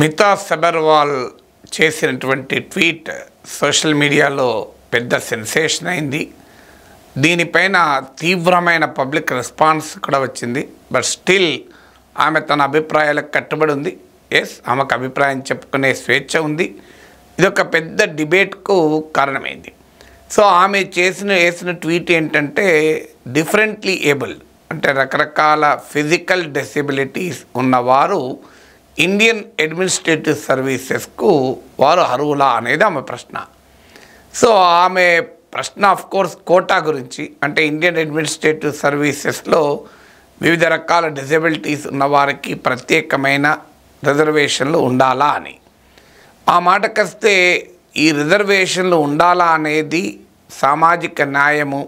మితా సబర్వాల్ చేసినటువంటి tweet social మీడియాలో పెద్ద సెన్సేషన్ అయింది. దీనిపైన తీవ్రమైన పబ్లిక్ రెస్పాన్స్ కూడా వచ్చింది. బట్ స్టిల్ ఆమె తన అభిప్రాయాలకు కట్టుబడి ఉంది. ఎస్, ఆమెకు అభిప్రాయం చెప్పుకునే స్వేచ్ఛ ఉంది. ఇదొక పెద్ద డిబేట్కు కారణమైంది. సో ఆమె వేసిన ట్వీట్ ఏంటంటే, డిఫరెంట్లీ ఏబుల్ అంటే రకరకాల ఫిజికల్ డిసెబిలిటీస్ ఉన్నవారు ఇండియన్ అడ్మినిస్ట్రేటివ్ సర్వీసెస్కు వారు అర్హులా అనేది ఆమె ప్రశ్న. సో ఆమె ప్రశ్న ఆఫ్కోర్స్ కోటా గురించి, అంటే ఇండియన్ అడ్మినిస్ట్రేటివ్ సర్వీసెస్లో వివిధ రకాల డిజబిలిటీస్ ఉన్నవారికి ప్రత్యేకమైన రిజర్వేషన్లు ఉండాలా అని. ఆ మాటకొస్తే ఈ రిజర్వేషన్లు ఉండాలా అనేది సామాజిక న్యాయము,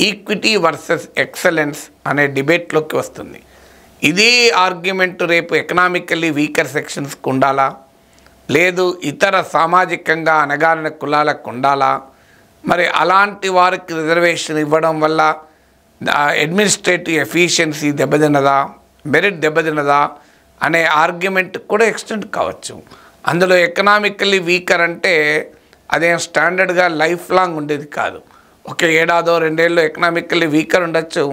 ఈక్విటీ వర్సెస్ ఎక్సలెన్స్ అనే డిబేట్లోకి వస్తుంది. ఇదే ఆర్గ్యుమెంట్ రేపు ఎకనామికల్లీ వీకర్ సెక్షన్స్కి ఉండాలా, లేదు ఇతర సామాజికంగా అణగారిన కులాలకు ఉండాలా, మరి అలాంటి వారికి రిజర్వేషన్ ఇవ్వడం వల్ల అడ్మినిస్ట్రేటివ్ ఎఫిషియన్సీ దెబ్బతిన్నదా, మెరిట్ దెబ్బతిన్నదా అనే ఆర్గ్యుమెంట్ కూడా ఎక్స్టెండ్ కావచ్చు. అందులో ఎకనామికల్లీ వీకర్ అంటే అదేం స్టాండర్డ్గా లైఫ్ లాంగ్ ఉండేది కాదు. ఒక ఏడాదో రెండేళ్ళు ఎకనామికల్లీ వీకర్ ఉండొచ్చు,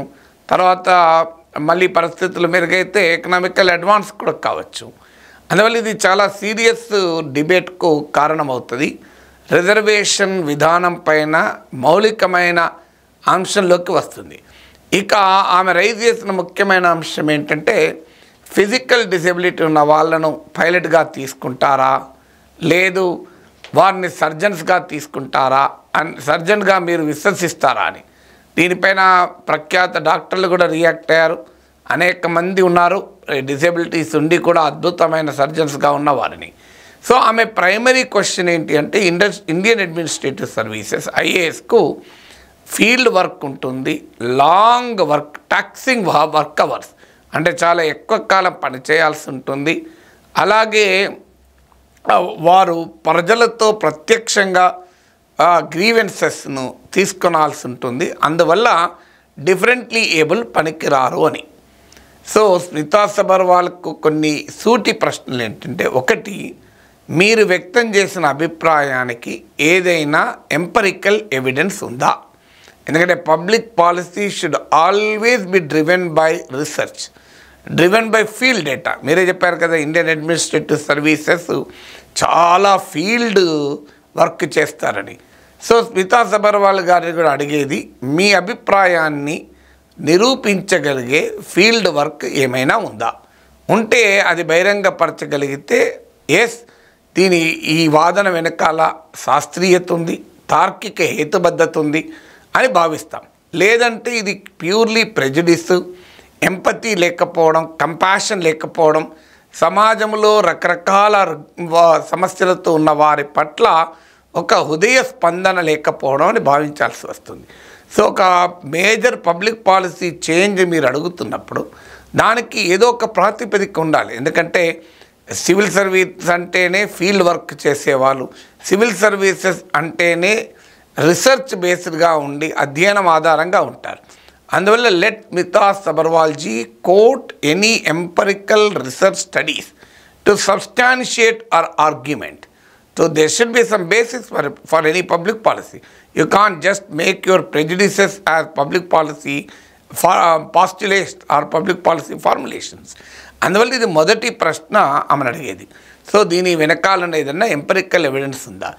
తర్వాత మళ్ళీ పరిస్థితులు మెరుగైతే ఎకనామికల్ అడ్వాన్స్ కూడా కావచ్చు. అందువల్ల ఇది చాలా సీరియస్ డిబేట్కు కారణమవుతుంది. రిజర్వేషన్ విధానం పైన మౌలికమైన అంశంలోకి వస్తుంది. ఇక ఆమె రైజ్ చేసిన ముఖ్యమైన అంశం ఏంటంటే, ఫిజికల్ డిసెబిలిటీ ఉన్న వాళ్ళను పైలట్గా తీసుకుంటారా, లేదు వారిని సర్జన్స్గా తీసుకుంటారా, సర్జన్గా మీరు విశ్వసిస్తారా అని. దీనిపైన ప్రఖ్యాత డాక్టర్లు కూడా రియాక్ట్ అయ్యారు. అనేక మంది ఉన్నారు డిసెబిలిటీస్ ఉండి కూడా అద్భుతమైన సర్జన్స్గా ఉన్న వారిని. సో ఆమె ప్రైమరీ క్వశ్చన్ ఏంటి అంటే, ఇండియన్ అడ్మినిస్ట్రేటివ్ సర్వీసెస్ ఐఏఎస్కు ఫీల్డ్ వర్క్ ఉంటుంది, long work, taxing work hours అంటే చాలా ఎక్కువ కాలం పని చేయాల్సి ఉంటుంది. అలాగే వారు ప్రజలతో ప్రత్యక్షంగా గ్రీవెన్సెస్ను తీసుకొనాల్సి ఉంటుంది. అందువల్ల డిఫరెంట్లీ ఏబుల్ పనికిరారు అని. సో మితా సబర్వాల్కు కొన్ని సూటి ప్రశ్నలు ఏంటంటే, ఒకటి, మీరు వ్యక్తం చేసిన అభిప్రాయానికి ఏదైనా ఎంపరికల్ ఎవిడెన్స్ ఉందా? ఎందుకంటే public policy should always be driven by research, driven by field data. మీరే చెప్పారు కదా, ఇండియన్ అడ్మినిస్ట్రేటివ్ సర్వీసెస్ చాలా ఫీల్డ్ వర్క్ చేస్తారని. సో మితా సబర్వాల్ గారిని కూడా అడిగేది, మీ అభిప్రాయాన్ని నిరూపించగలిగే ఫీల్డ్ వర్క్ ఏమైనా ఉందా? ఉంటే అది బహిరంగపరచగలిగితే ఎస్, ఈ వాదన వెనకాల శాస్త్రీయత ఉంది, తార్కిక హేతుబద్ధత ఉంది అని భావిస్తాం. లేదంటే ఇది ప్యూర్లీ ప్రెజుడిస్, ఎంపతి లేకపోవడం, కంపాషన్ లేకపోవడం, సమాజంలో రకరకాల సమస్యలతో ఉన్న వారి పట్ల ఒక హృదయ స్పందన లేకపోవడం అని భావించాల్సి వస్తుంది. సో ఒక మేజర్ పబ్లిక్ పాలసీ చేంజ్ మీరు అడుగుతున్నప్పుడు దానికి ఏదో ఒక ప్రాతిపదిక ఉండాలి. ఎందుకంటే సివిల్ సర్వీస్ అంటేనే ఫీల్డ్ వర్క్ చేసేవాళ్ళు, సివిల్ సర్వీసెస్ అంటేనే రీసెర్చ్ బేస్డ్గా ఉండి అధ్యయనం ఆధారంగా ఉంటారు. అందువల్ల let Smita Sabharwal ji quote any empirical research studies to substantiate our argument. So there should be some basis for any public policy. You can't just make your prejudices as public policy postulates or public policy formulations. అందువల్ల ఇది మొదటి ప్రశ్న ఆమెను అడిగేది. So దీని వెనకాలన్న ఏదన్నా empirical evidence ఉందా?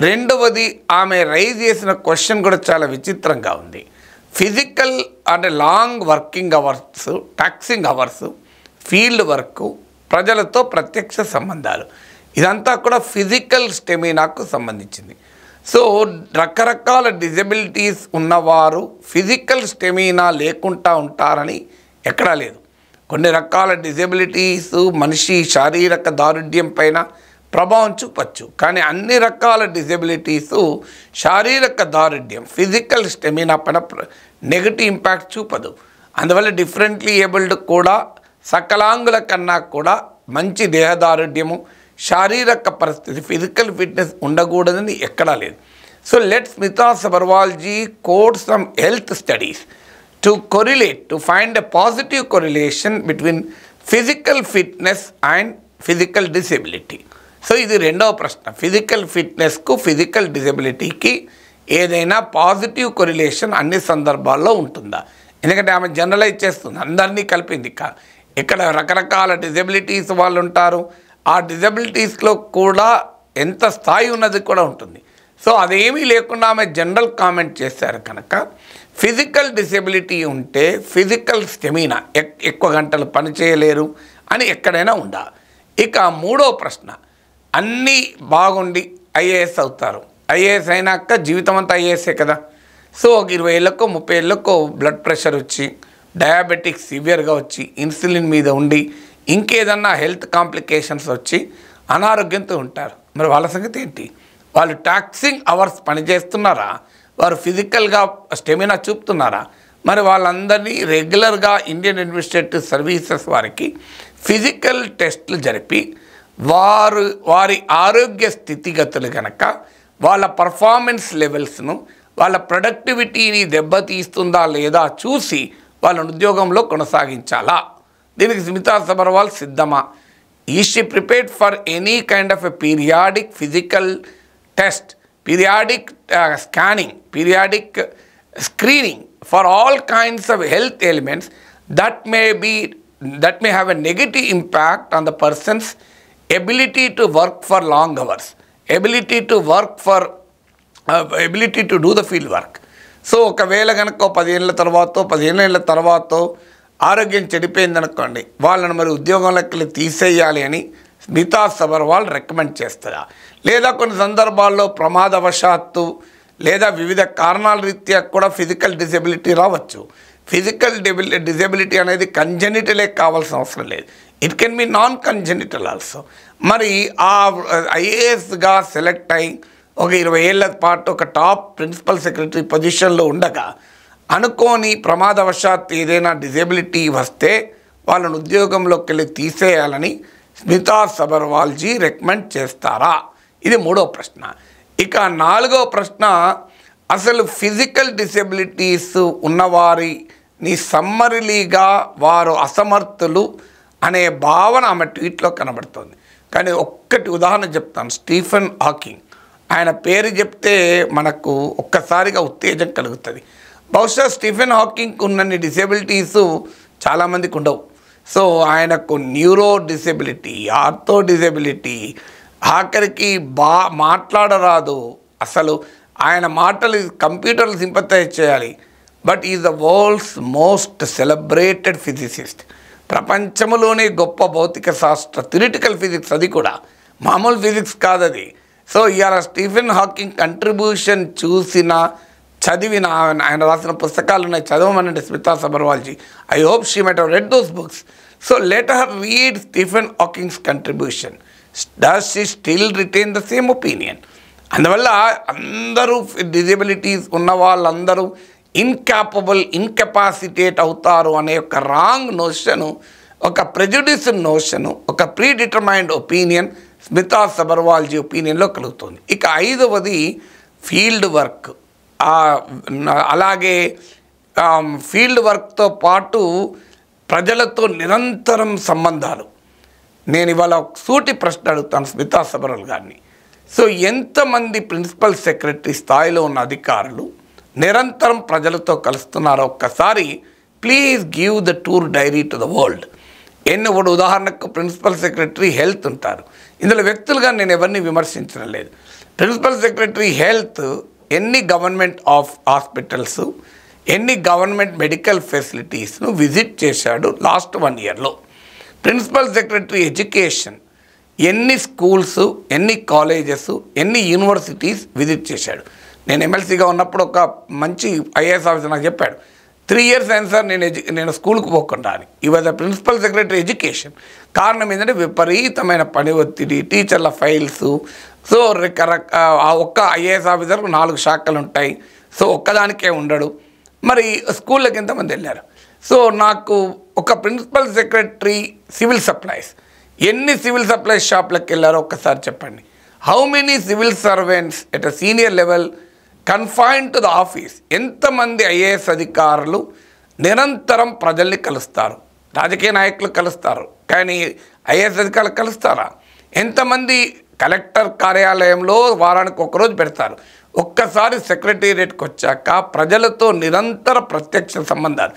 రెండవది, ఆమె రైజ్ చేసిన క్వశ్చన్ కూడా చాలా విచిత్రంగా ఉంది. ఫిజికల్ అంటే long working hours, taxing hours, field work, ప్రజలతో ప్రత్యక్ష సంబంధాలు, ఇదంతా కూడా ఫిజికల్ స్టెమినాకు సంబంధించింది. సో రకరకాల డిజబిలిటీస్ ఉన్నవారు ఫిజికల్ స్టెమినా లేకుండా ఉంటారని ఎక్కడా లేదు. కొన్ని రకాల డిజబిలిటీస్ మనిషి శారీరక దారుఢ్యం పైన ప్రభావం చూపచ్చు, కానీ అన్ని రకాల డిజబిలిటీస్ శారీరక దారుఢ్యం, ఫిజికల్ స్టెమినా పైన నెగటివ్ ఇంపాక్ట్ చూపదు. అందువల్ల డిఫరెంట్లీ ఏబుల్డ్ కూడా సకలాంగుల కన్నా కూడా మంచి దేహదారుఢ్యము, శారీరక పరిస్థితి, ఫిజికల్ ఫిట్నెస్ ఉండకూడదని ఎక్కడా లేదు. So let's Smita Sabharwal ji quote some health studies to correlate, to find a positive correlation between physical fitness and physical disability. So ఇది రెండవ ప్రశ్న. ఫిజికల్ ఫిట్నెస్కు ఫిజికల్ డిసేబిలిటీకి ఏదైనా పాజిటివ్ కొరిలేషన్ అన్ని సందర్భాల్లో ఉంటుందా? ఎందుకంటే ఆమె జనరలైజ్ చేస్తుంది, అందరినీ కలిపింది. ఇక్కడ రకరకాల డిజబిలిటీస్ వాళ్ళు ఉంటారు, ఆ డిజబిలిటీస్లో కూడా ఎంత స్థాయి ఉన్నది కూడా ఉంటుంది. సో అదేమీ లేకుండా ఆమె జనరల్ కామెంట్ చేశారు కనుక ఫిజికల్ డిసేబిలిటీ ఉంటే ఫిజికల్ స్టెమినా ఎక్కువ గంటలు పనిచేయలేరు అని ఎక్కడైనా ఉందా? ఇక మూడో ప్రశ్న, అన్నీ బాగుండి ఐఏఎస్ అవుతారు. ఐఏఎస్ అయినాక జీవితం అంతా ఐఏఎస్ఏ కదా. సో ఒక 20 ఏళ్ళకో 30 ఏళ్ళకో బ్లడ్ ప్రెషర్ వచ్చి, డయాబెటిక్ సివియర్గా వచ్చి, ఇన్సులిన్ మీద ఉండి, ఇంకేదన్నా హెల్త్ కాంప్లికేషన్స్ వచ్చి అనారోగ్యంతో ఉంటారు. మరి వాళ్ళ సంగతి ఏంటి? వాళ్ళు టాక్సింగ్ అవర్స్ పనిచేస్తున్నారా? వారు ఫిజికల్గా స్టెమినా చూపుతున్నారా? మరి వాళ్ళందరినీ రెగ్యులర్గా ఇండియన్ అడ్మినిస్ట్రేటివ్ సర్వీసెస్ వారికి ఫిజికల్ టెస్టులు జరిపి వారి ఆరోగ్య స్థితిగతులు కనుక వాళ్ళ పర్ఫార్మెన్స్ లెవెల్స్ను, వాళ్ళ ప్రొడక్టివిటీని దెబ్బతీస్తుందా లేదా చూసి వాళ్ళని ఉద్యోగంలో కొనసాగించాలా? దీనికి స్మితా సబర్వాల్ సిద్ధమా? Is she prepared for any kind of a periodic physical test, periodic scanning, periodic screening for all kinds of health elements that may have a negative impact on the person's ability to work for long hours, ability to do the field work. So ఒకవేళ కనుక 15 ఏళ్ళ తర్వాత ఆరోగ్యం చెడిపోయిందనుకోండి, వాళ్ళని మరి ఉద్యోగంలోకి తీసేయాలి అని స్మితా సబర్వాల్ రికమెండ్ చేస్తారా? లేదా కొన్ని సందర్భాల్లో ప్రమాదవశాత్తు లేదా వివిధ కారణాల రీత్యా కూడా ఫిజికల్ డిసేబిలిటీ రావచ్చు. ఫిజికల్ డిసేబిలిటీ అనేది కంజెనిటలే కావాల్సిన అవసరం లేదు, it can be non congenital also. మరి ఆ ఐఏఎస్గా సెలెక్ట్ అయి ఒక 20 ఏళ్ల పాటు ఒక టాప్ ప్రిన్సిపల్ సెక్రటరీ పొజిషన్లో ఉండగా అనుకోని ప్రమాదవశాత్తు ఏదైనా డిజేబిలిటీ వస్తే వాళ్ళని ఉద్యోగంలోకి వెళ్ళి తీసేయాలని స్మితా సబర్వాల్జీ రికమెండ్ చేస్తారా? ఇది మూడో ప్రశ్న. ఇక నాలుగో ప్రశ్న, అసలు ఫిజికల్ డిసేబిలిటీస్ ఉన్నవారిని సమ్మరిలీగా వారు అసమర్థులు అనే భావన ఆమె ట్వీట్లో కనబడుతుంది. కానీ ఒక్కటి ఉదాహరణ చెప్తాను, స్టీఫెన్ హాకింగ్. ఆయన పేరు చెప్తే మనకు ఒక్కసారిగా ఉత్తేజం కలుగుతుంది. బహుశా స్టీఫెన్ హాకింగ్కి ఉన్నన్ని డిసేబిలిటీస్ చాలామందికి ఉండవు. సో ఆయనకు న్యూరో డిసేబిలిటీ, ఆర్థో డిసేబిలిటీ, ఆఖరికి మాట్లాడరాదు, అసలు ఆయన మాటలు కంప్యూటర్లు సింపథైజ్ చేయాలి. But is the world's most celebrated physicist. ప్రపంచంలోనే గొప్ప భౌతిక శాస్త్ర థియరిటికల్ ఫిజిక్స్, అది కూడా మామూలు ఫిజిక్స్ కాదు అది. సో ఇవాళ స్టీఫెన్ హాకింగ్ కంట్రిబ్యూషన్ చూసిన, చదివిన, ఆయన రాసిన పుస్తకాలు ఉన్నాయి, చదవమనండి స్మితా సబర్వాల్జీ. I hope she might have read those books. So let her read Stephen Hawking's contribution. Does she still retain the same opinion? అందువల్ల అందరూ డిజబిలిటీస్ ఉన్న వాళ్ళందరూ ఇన్కెపాసిటేట్ అవుతారు అనే ఒక రాంగ్ నోషను, ఒక ప్రెజుడిస్ నోషను, ఒక ప్రీడిటర్మైన్డ్ ఒపీనియన్ స్మితా సబర్వాల్జీ ఒపీనియన్లో కలుగుతుంది. ఇక ఐదవది ఫీల్డ్ వర్క్. అలాగే ఫీల్డ్ వర్క్తో పాటు ప్రజలతో నిరంతరం సంబంధాలు. నేను ఇవాళ ఒక సూటి ప్రశ్న అడుగుతాను స్మితా సబర్వాల్ గారిని. సో ఎంతమంది ప్రిన్సిపల్ సెక్రటరీ స్థాయిలో ఉన్న అధికారులు నిరంతరం ప్రజలతో కలుస్తున్నారో ఒక్కసారి please give the tour diary to the world. ఒకటి ఉదాహరణకు ప్రిన్సిపల్ సెక్రటరీ హెల్త్ ఉంటారు. ఇందులో వ్యక్తులుగా నేను ఎవరిని విమర్శించడం లేదు. ప్రిన్సిపల్ సెక్రటరీ హెల్త్ ఎన్ని గవర్నమెంట్ హాస్పిటల్స్, ఎన్ని గవర్నమెంట్ మెడికల్ ఫెసిలిటీస్ను విజిట్ చేశాడు లాస్ట్ 1 ఇయర్లో. ప్రిన్సిపల్ సెక్రటరీ ఎడ్యుకేషన్ ఎన్ని స్కూల్స్, ఎన్ని కాలేజెస్, ఎన్ని యూనివర్సిటీస్ విజిట్ చేశాడు. నేను ఎమ్మెల్సీగా ఉన్నప్పుడు ఒక మంచి ఐఏఎస్ ఆఫీసర్ నాకు చెప్పాడు, 3 ఇయర్స్ అయింది సార్ నేను స్కూల్కి పోకుండా అని. ఈ was the principal secretary education. కారణం ఏంటంటే విపరీతమైన పని ఒత్తిడి, టీచర్ల ఫైల్స్. సో ఒక్క ఐఏఎస్ ఆఫీసర్కు 4 శాఖలు ఉంటాయి. సో ఒక్కదానికే ఉండడు. మరి స్కూళ్ళకి ఎంతమంది వెళ్ళారు? సో నాకు ఒక ప్రిన్సిపల్ సెక్రటరీ సివిల్ సప్లైస్, ఎన్ని సివిల్ సప్లైస్ షాప్లకు వెళ్ళారో ఒక్కసారి చెప్పండి. How many civil servants at a senior level confined to the office? ఎంతమంది ఐఏఎస్ అధికారులు నిరంతరం ప్రజల్ని కలుస్తారు? రాజకీయ నాయకులు కలుస్తారు, కానీ ఐఏఎస్ అధికారులు కలుస్తారా? ఎంతమంది కలెక్టర్ కార్యాలయంలో వారానికి ఒకరోజు పెడతారు. ఒక్కసారి సెక్రటేరియట్కి వచ్చాక ప్రజలతో నిరంతర ప్రత్యక్ష సంబంధాలు,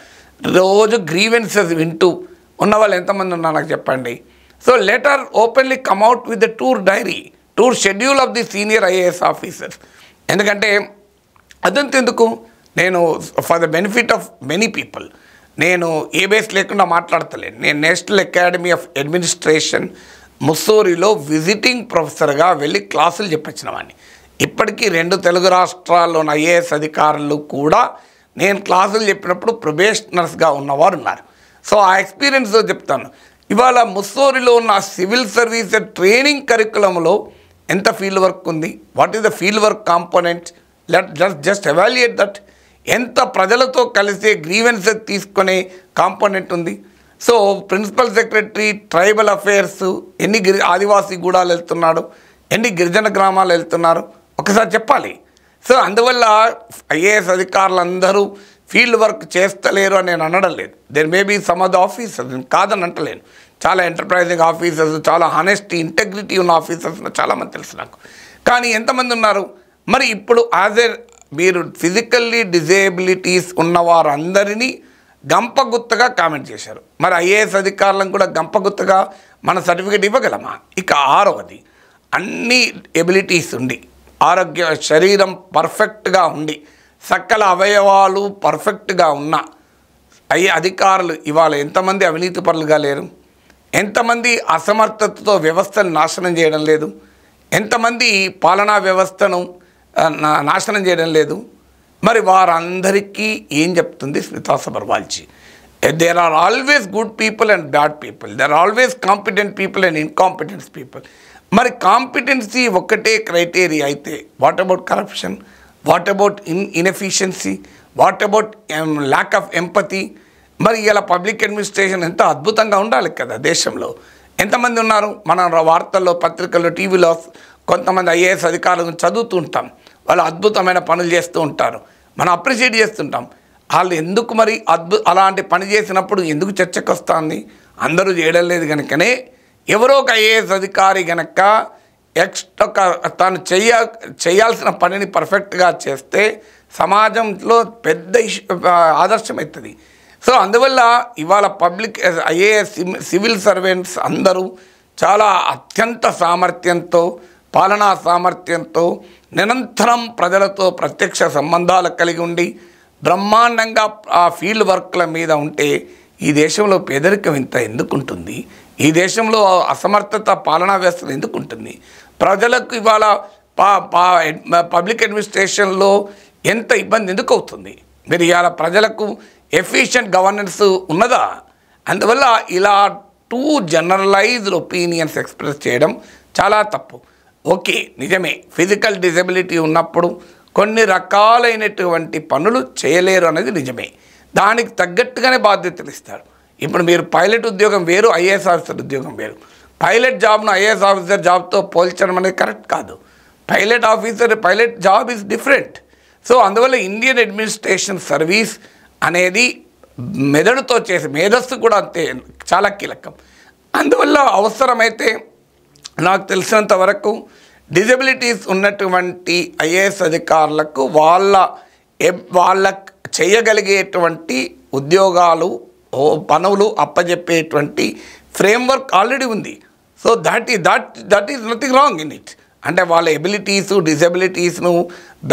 రోజు గ్రీవెన్సెస్ వింటూ ఉన్న వాళ్ళు ఎంతమంది ఉన్నారు నాకు చెప్పండి. So let her openly come out with the tour schedule of the senior IAS officers. ఎందుకంటే అదంతా ఎందుకు, నేను for the benefit of many people నేను ఏ బేస్ లేకుండా మాట్లాడతలేను. నేను నేషనల్ అకాడమీ ఆఫ్ అడ్మినిస్ట్రేషన్ ముస్సోరిలో విజిటింగ్ ప్రొఫెసర్గా వెళ్ళి క్లాసులు చెప్పొచ్చిన వాడిని. ఇప్పటికీ 2 తెలుగు రాష్ట్రాల్లోని ఐఏఎస్ అధికారులు కూడా నేను క్లాసులు చెప్పినప్పుడు ప్రొబేషనర్స్గా ఉన్నవారు ఉన్నారు. సో ఆ ఎక్స్పీరియన్స్తో చెప్తాను. ఇవాళ ముస్సోరిలో ఉన్న సివిల్ సర్వీస్ ట్రైనింగ్ కరికులంలో ఎంత ఫీల్డ్ వర్క్ ఉంది, what is the field work component, just evaluate that. ఎంత ప్రజలతో కలిసే గ్రీవెన్సెస్ తీసుకునే కాంపోనెంట్ ఉంది. So principal secretary tribal affairs ఎన్ని ఆదివాసీ గూడాలు వెళ్తున్నాడు, ఎన్ని గిరిజన గ్రామాలు వెళ్తున్నారు ఒకసారి చెప్పాలి. సో అందువల్ల ఐఏఎస్ అధికారులందరూ ఫీల్డ్ వర్క్ చేస్తలేరు అని నేను అనడం లేదు. There may be some of the officers, కాదని అంటలేను. చాలా ఎంటర్ప్రైజింగ్ ఆఫీసర్స్, చాలా హానెస్టీ ఇంటెగ్రిటీ ఉన్న ఆఫీసర్స్ చాలామంది తెలుసు నాకు. కానీ ఎంతమంది ఉన్నారు? మరి ఇప్పుడు మీరు ఫిజికల్లీ డిజేబిలిటీస్ ఉన్నవారందరినీ గంపగుత్తగా కామెంట్ చేశారు. మరి ఐఏఎస్ అధికారులను కూడా గంపగుత్తగా మన సర్టిఫికేట్ ఇవ్వగలమా? ఇక 6వది, అన్ని ఎబిలిటీస్ ఉండి శరీరం పర్ఫెక్ట్గా ఉండి సకల అవయవాలు పర్ఫెక్ట్గా ఉన్న అధికారులు ఇవాళ ఎంతమంది అవినీతి పరులుగా లేరు? ఎంతమంది అసమర్థతతో వ్యవస్థను నాశనం చేయడం లేదు? ఎంతమంది పాలనా వ్యవస్థను నాశనం చేయడం లేదు? మరి వారందరికీ ఏం చెప్తుంది స్మితా సబర్వాల్జీ? There are always good people and bad people, there are always competent people and incompetence people. మరి కాంపిటెన్సీ ఒక్కటే క్రైటీరియా అయితే what about corruption, what about inefficiency, what about lack of empathy? మరి ఇలా పబ్లిక్ అడ్మినిస్ట్రేషన్ ఎంత అద్భుతంగా ఉండాలి కదా దేశంలో. ఎంతమంది ఉన్నారు మన వార్తల్లో, పత్రికల్లో, టీవీలో కొంతమంది ఐఏఎస్ అధికారులను చదువుతూ ఉంటాం. వాళ్ళు అద్భుతమైన పనులు చేస్తూ ఉంటారు, మనం అప్రిషియేట్ చేస్తుంటాం. వాళ్ళు ఎందుకు మరి అలాంటి పని చేసినప్పుడు ఎందుకు చర్చకు వస్తుంది? అందరూ చేయడం లేదు కనుకనే ఎవరో ఒక ఐఏఎస్ అధికారి కనుక తాను చేయాల్సిన పనిని పర్ఫెక్ట్గా చేస్తే సమాజంలో పెద్ద ఆదర్శం అవుతుంది. సో అందువల్ల ఇవాళ పబ్లిక్ ఐఏఎస్ సివిల్ సర్వెంట్స్ అందరూ చాలా అత్యంత సామర్థ్యంతో, పాలనా సామర్థ్యంతో నిరంతరం ప్రజలతో ప్రత్యక్ష సంబంధాలు కలిగి ఉండి బ్రహ్మాండంగా ఆ ఫీల్డ్ వర్క్ల మీద ఉంటే ఈ దేశంలో పేదరికం ఇంత ఎందుకుంటుంది? ఈ దేశంలో అసమర్థత పాలనా వ్యవస్థలు ఎందుకుంటుంది? ప్రజలకు ఇవాళ పబ్లిక్ అడ్మినిస్ట్రేషన్లో ఎంత ఇబ్బంది ఎందుకు అవుతుంది? మీరు ఇవాళ ప్రజలకు ఎఫిషియెంట్ గవర్నెన్స్ ఉన్నదా? అందువల్ల ఇలా టూ జనరలైజ్డ్ ఒపీనియన్స్ ఎక్స్ప్రెస్ చేయడం చాలా తప్పు. ఓకే, నిజమే, ఫిజికల్ డిజబిలిటీ ఉన్నప్పుడు కొన్ని రకాలైనటువంటి పనులు చేయలేరు అనేది నిజమే. దానికి తగ్గట్టుగానే బాధ్యతలు ఇస్తారు. ఇప్పుడు మీరు పైలట్ ఉద్యోగం వేరు, ఐఏఎస్ ఆఫీసర్ ఉద్యోగం వేరు. పైలట్ జాబ్ను ఐఏఎస్ ఆఫీసర్ జాబ్తో పోల్చడం అనేది కరెక్ట్ కాదు. Pilot job is different. So అందువల్ల ఇండియన్ అడ్మినిస్ట్రేషన్ సర్వీస్ అనేది మెదడుతో చేసే మేధస్సు కూడా అంతే చాలా కీలకం. అందువల్ల అవసరమైతే నాకు తెలిసినంత వరకు డిజబిలిటీస్ ఉన్నటువంటి ఐఏఎస్ అధికారులకు వాళ్ళ చేయగలిగేటువంటి ఉద్యోగాలు పనులు అప్పజెప్పేటువంటి ఫ్రేమ్వర్క్ ఆల్రెడీ ఉంది. So that is nothing wrong in it. అంటే వాళ్ళ ఎబిలిటీసు డిజబిలిటీస్ను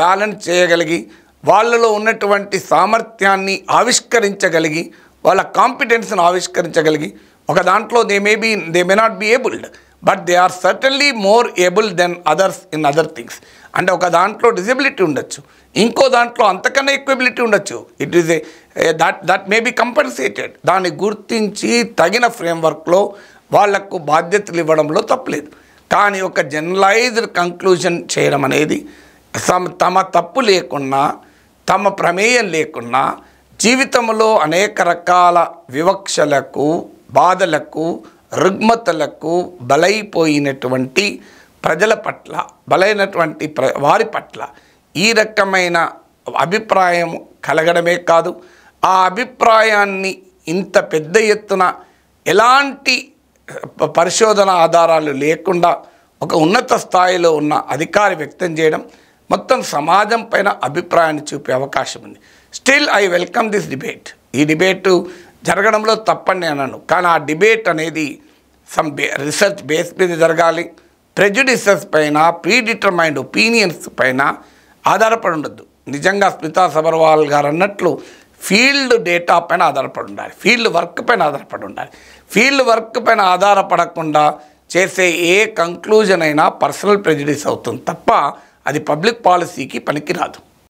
బ్యాలెన్స్ చేయగలిగి వాళ్ళలో ఉన్నటువంటి సామర్థ్యాన్ని ఆవిష్కరించగలిగి వాళ్ళ కాంపిటెన్స్ను ఆవిష్కరించగలిగి ఒక దాంట్లో they may not be abled, but they are certainly more able than others in other things. అంటే ఒక దాంట్లో డిజబిలిటీ ఉండొచ్చు, ఇంకో దాంట్లో అంతకన్నా ఎక్కువ ఎబిలిటీ ఉండొచ్చు. It is that may be compensated. దాన్ని గుర్తించి తగిన ఫ్రేమ్వర్క్లో వాళ్లకు బాధ్యతలు ఇవ్వడంలో తప్పలేదు. కానీ ఒక జనరలైజ్డ్ కంక్లూజన్ చేయడం అనేది తమ తప్పు లేకున్నా, తమ ప్రమేయం లేకున్నా జీవితంలో అనేక రకాల వివక్షలకు, బాధలకు, రుగ్మతలకు బలైపోయినటువంటి ప్రజల పట్ల, బలైనటువంటి వారి పట్ల ఈ రకమైన అభిప్రాయం కలగడమే కాదు, ఆ అభిప్రాయాన్ని ఇంత పెద్ద ఎత్తున ఎలాంటి పరిశోధన ఆధారాలు లేకుండా ఒక ఉన్నత స్థాయిలో ఉన్న అధికారి వ్యక్తం చేయడం మొత్తం సమాజం పైన అభిప్రాయాన్ని చూపే అవకాశం ఉంది. Still I welcome this debate. ఈ డిబేటు జరగడంలో తప్పని నేను అన్నాను, కానీ ఆ డిబేట్ అనేది రీసెర్చ్ బేస్ మీద జరగాలి. ప్రెజుడిసెస్ పైన, ప్రీడిటర్మైన్డ్ ఒపీనియన్స్ పైన ఆధారపడి ఉండద్దు. నిజంగా స్మితా సబర్వాల్ గారు అన్నట్లు ఫీల్డ్ డేటా పైన ఆధారపడి ఉండాలి, ఫీల్డ్ వర్క్ పైన ఆధారపడి ఉండాలి. ఫీల్డ్ వర్క్ పైన ఆధారపడకుండా చేసే ఏ కంక్లూజన్ అయినా పర్సనల్ ప్రెజుడిస్ అవుతుంది తప్ప అది పబ్లిక్ పాలసీకి పనికిరాదు.